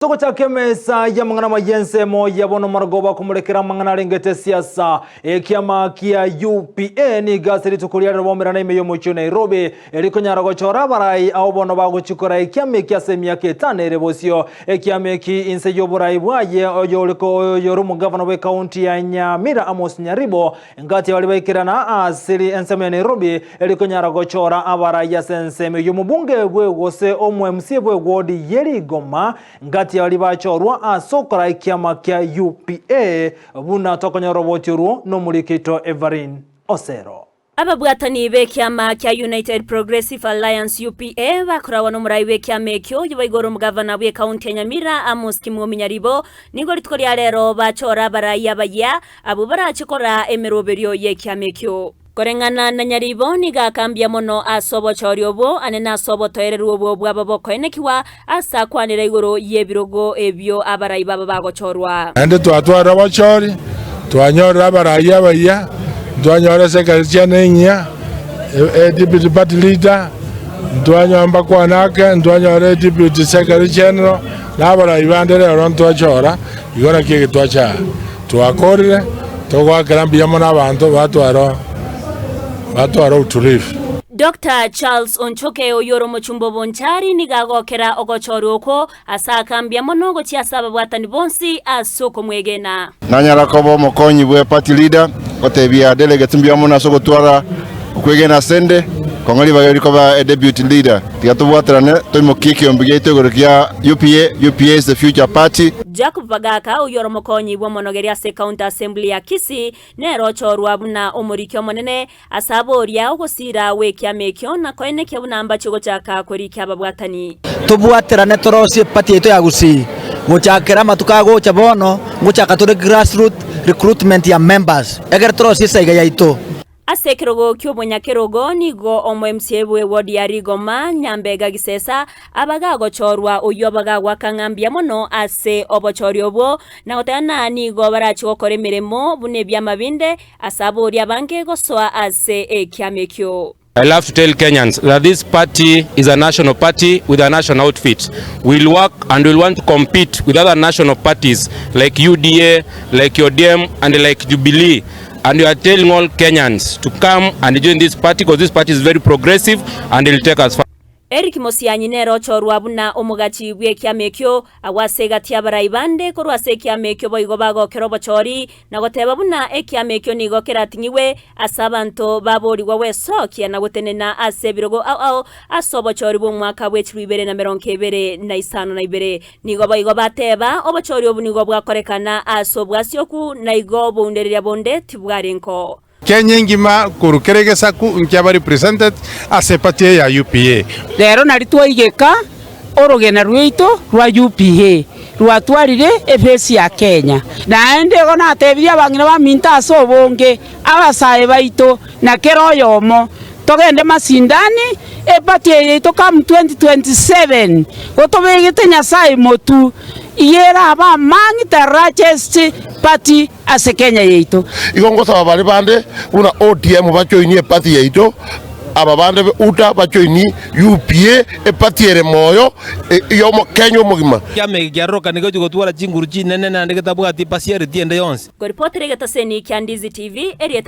Toko chake mesa ya mangana mayense mo ya bono margoba kumurekera mangana rengete siasa kiama kia UPA ni gasiri tukulia rwomera na imeyo mucho Nairobi eliko nyarago chora barai au bono bago chikora kiame kia semia ketane rebosio kiame ki inse yoburai bwaye oyoliko yorumu governor we county ya Nyamira Nyaribo ngati wali baikirana asiri enseme ya Nairobi eliko nyarago chora abarai ya senseme yumubunge we gose omwe msiebwe wodi yeri goma ngati ya walibachorwa asokora kiama kia UPA buna tokonya roboti ruo no mulikito Everin Osero. Ababwatani be kiama kia United Progressive Alliance UPA bakora no muraiwe kiama ekyo yibaigoro mugavana we county ya Nyamira Nyaribo nigo litkoria rero bachora baraya baya abo barachikora emeroberio ye kiama ekyo. Korengana na Nyaribo niga kambia mono asobo choriobo anena asobo toereru obo bwababo enekiwa asa kwanira igoro yebirogo ebyo abarayi baba bagochorwa ande twatwara bachori twanyora abarayi abaya twanyora sekaricha nenya deputy party leader twanyamba kwanake twanyora deputy secretary general labarayi bandere ron twachora igora kike twacha twakorire togwakirambia mono abantu batwara Dr. Charles Onchoke oyoro mochumbo bonchari nigagokera ogochoroko asakambia monogo chiasaba bwatani bonsi asoko mwegena nanyara kobo mokonyi bwe party leader otebia delegate mbia mona soko twara kwegena sende kongoli bagari koba deputy leader tigatubwaterane toimokiki ombigete gorokia UPA is the future party. Jacob Bagaka oyoro mokonyi bwa monogeria se county assembly ya Kisii nero chorwa buna omorikyo monene asaboria ogosira we kiamekyo na koenekya buna ambacho gochaka kwerikya babwatani tubwaterane torosie party yetu ya Gusii gochakera matukago chabono gochaka tore grassroots recruitment ya members eger torosie saiga yaito asekerogo kyobonyakerogo nigo omwemsebwe wodi ya Rigoma Nyambega Gisesa abagago chorwa oyobaga wakangambia mono ase obochoryobo na otana nigo barachi okore miremo bune bya mabinde asabori abange goswa ase ekyamekyo. I love to tell Kenyans that this party is a national party with a national outfit. We'll work and we'll want to compete with other national parties like UDA, like UDM and like Jubilee. And we are telling all Kenyans to come and join this party because this party is very progressive and it will take us far. Eric Mosianyi nero chorwa buna omugachi bwe kiamekyo awasega tiabarayi bande korwase kiamekyo boigo bago kerobo chori na goteba buna ekiamekyo nigo keratingiwe asabanto babori wawe sokia na gotenena asebirogo au asobo chori bo mwaka bwe 2025 nigo boigo bateba obochori obunigo bwakorekana asobwasyoku na igo bonderia bonde tibwarenko Kenya ngima kurukeregesa ku nkyaba represented as a party ya UPA. Lero nari twaigeka orogena rwito rwa UPA rwatwarire efesi ya Kenya na ende gona atebia bangina ba minta asobonge abasaye baito na kero yomo togende masindani party yeito kam 2027 otobegete nyasaye motu iyera aba mangi tarachesti party ase Kenya yeito igongo sababali bande una ODM bachoinie party yeito ababande uta bachoini UPA party ere moyo yomo Kenya mugima kiame giaroka nigo gotwara chinguru chinene na ndege tabwati pasiere tiende yonse go reporter geta seni kya Ndizi TV area